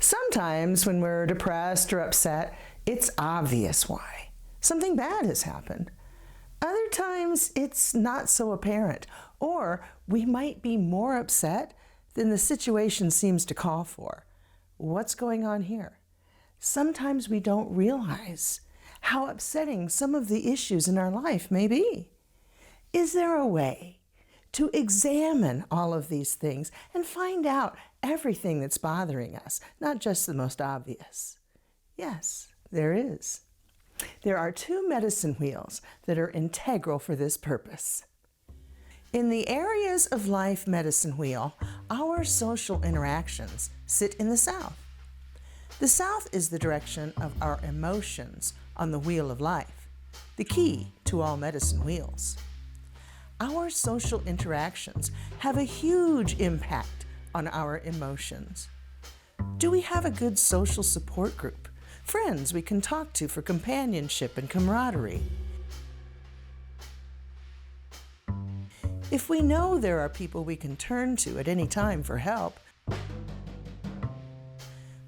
Sometimes when we're depressed or upset, it's obvious why. Something bad has happened. Other times it's not so apparent, or we might be more upset than the situation seems to call for. What's going on here? Sometimes we don't realize how upsetting some of the issues in our life may be. Is there a way to examine all of these things and find out everything that's bothering us, not just the most obvious? Yes, there is. There are two medicine wheels that are integral for this purpose. In the areas of life medicine wheel, our social interactions sit in the south. The south is the direction of our emotions on the wheel of life, the key to all medicine wheels. Our social interactions have a huge impact on our emotions. Do we have a good social support group? Friends we can talk to for companionship and camaraderie? If we know there are people we can turn to at any time for help,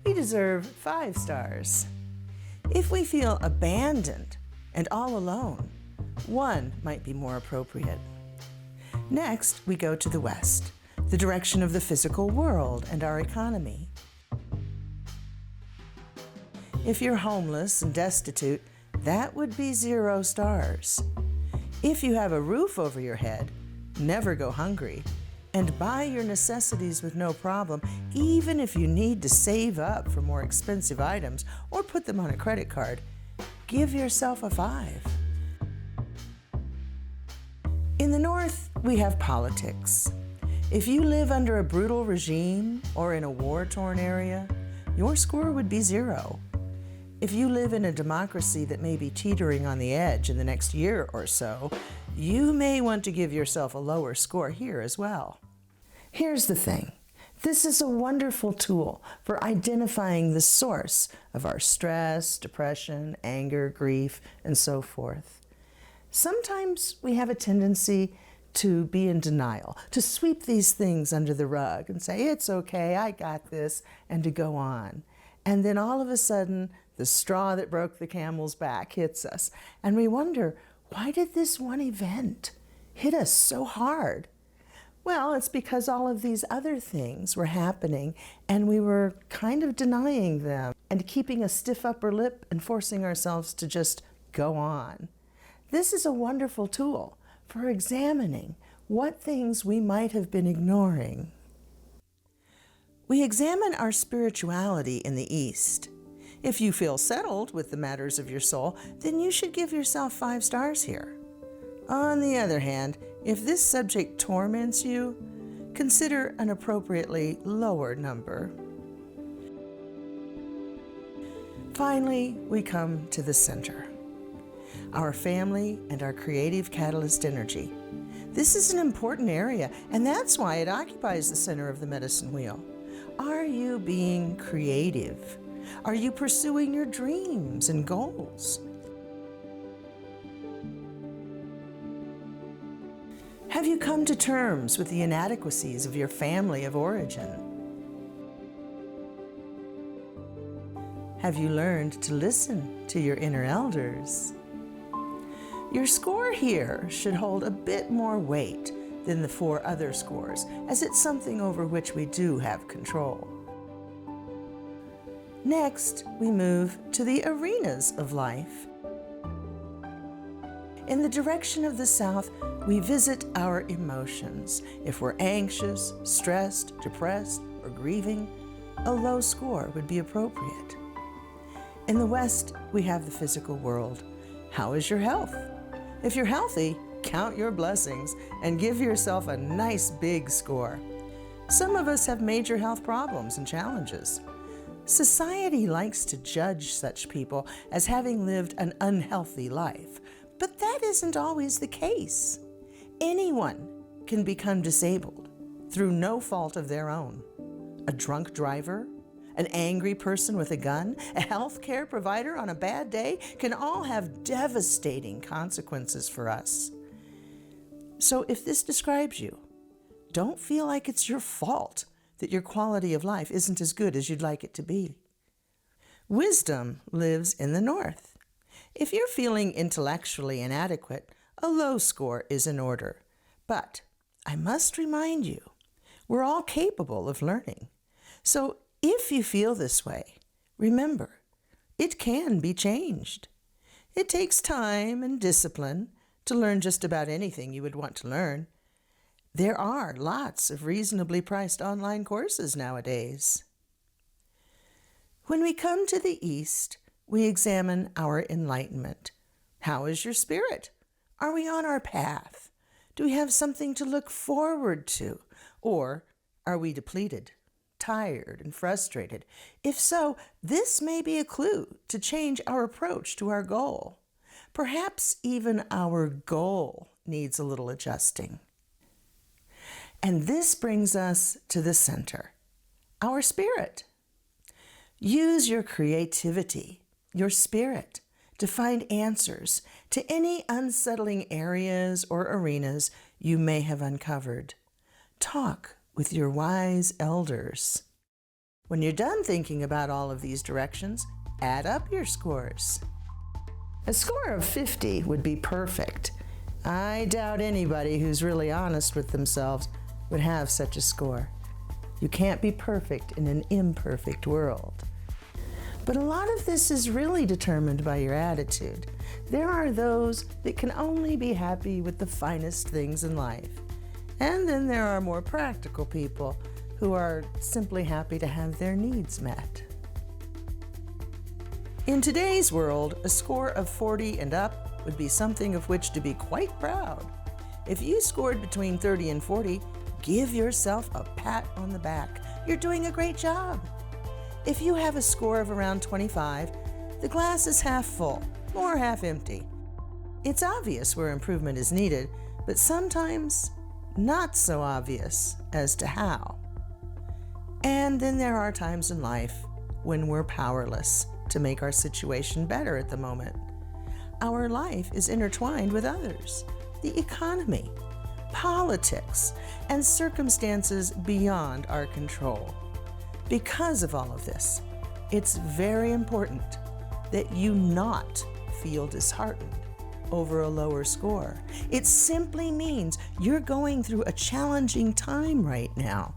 we deserve 5 stars. If we feel abandoned and all alone, 1 might be more appropriate. Next, we go to the west, the direction of the physical world and our economy. If you're homeless and destitute, that would be 0 stars. If you have a roof over your head, never go hungry, and buy your necessities with no problem, even if you need to save up for more expensive items or put them on a credit card, give yourself a 5. In the north, we have politics. If you live under a brutal regime or in a war-torn area, your score would be 0. If you live in a democracy that may be teetering on the edge in the next year or so, you may want to give yourself a lower score here as well. Here's the thing. This is a wonderful tool for identifying the source of our stress, depression, anger, grief, and so forth. Sometimes we have a tendency to be in denial, to sweep these things under the rug and say, it's okay, I got this, and to go on. And then all of a sudden, the straw that broke the camel's back hits us, and we wonder, why did this one event hit us so hard? Well, it's because all of these other things were happening and we were kind of denying them and keeping a stiff upper lip and forcing ourselves to just go on. This is a wonderful tool for examining what things we might have been ignoring. We examine our spirituality in the East. If you feel settled with the matters of your soul, then you should give yourself 5 stars here. On the other hand, if this subject torments you, consider an appropriately lower number. Finally, we come to the center, our family and our creative catalyst energy. This is an important area, and that's why it occupies the center of the medicine wheel. Are you being creative? Are you pursuing your dreams and goals? Have you come to terms with the inadequacies of your family of origin? Have you learned to listen to your inner elders? Your score here should hold a bit more weight than the 4 other scores, as it's something over which we do have control. Next, we move to the arenas of life. In the direction of the south, we visit our emotions. If we're anxious, stressed, depressed, or grieving, a low score would be appropriate. In the west, we have the physical world. How is your health? If you're healthy, count your blessings and give yourself a nice big score. Some of us have major health problems and challenges. Society likes to judge such people as having lived an unhealthy life, but that isn't always the case. Anyone can become disabled through no fault of their own. A drunk driver, an angry person with a gun, a health care provider on a bad day can all have devastating consequences for us. So if this describes you, don't feel like it's your fault that your quality of life isn't as good as you'd like it to be. Wisdom lives in the north. If you're feeling intellectually inadequate, a low score is in order. But I must remind you, we're all capable of learning. So if you feel this way, remember, it can be changed. It takes time and discipline to learn just about anything you would want to learn. There are lots of reasonably priced online courses nowadays. When we come to the East, we examine our enlightenment. How is your spirit? Are we on our path? Do we have something to look forward to? Or are we depleted, tired, and frustrated? If so, this may be a clue to change our approach to our goal. Perhaps even our goal needs a little adjusting. And this brings us to the center, our spirit. Use your creativity, your spirit, to find answers to any unsettling areas or arenas you may have uncovered. Talk with your wise elders. When you're done thinking about all of these directions, add up your scores. A score of 50 would be perfect. I doubt anybody who's really honest with themselves would have such a score. You can't be perfect in an imperfect world. But a lot of this is really determined by your attitude. There are those that can only be happy with the finest things in life. And then there are more practical people who are simply happy to have their needs met. In today's world, a score of 40 and up would be something of which to be quite proud. If you scored between 30 and 40, give yourself a pat on the back. You're doing a great job. If you have a score of around 25, the glass is half full or half empty. It's obvious where improvement is needed, but sometimes not so obvious as to how. And then there are times in life when we're powerless to make our situation better at the moment. Our life is intertwined with others, the economy, politics, and circumstances beyond our control. Because of all of this, it's very important that you not feel disheartened over a lower score. It simply means you're going through a challenging time right now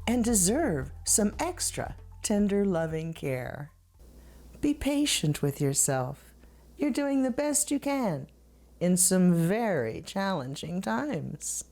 and deserve some extra tender, loving care. Be patient with yourself. You're doing the best you can in some very challenging times.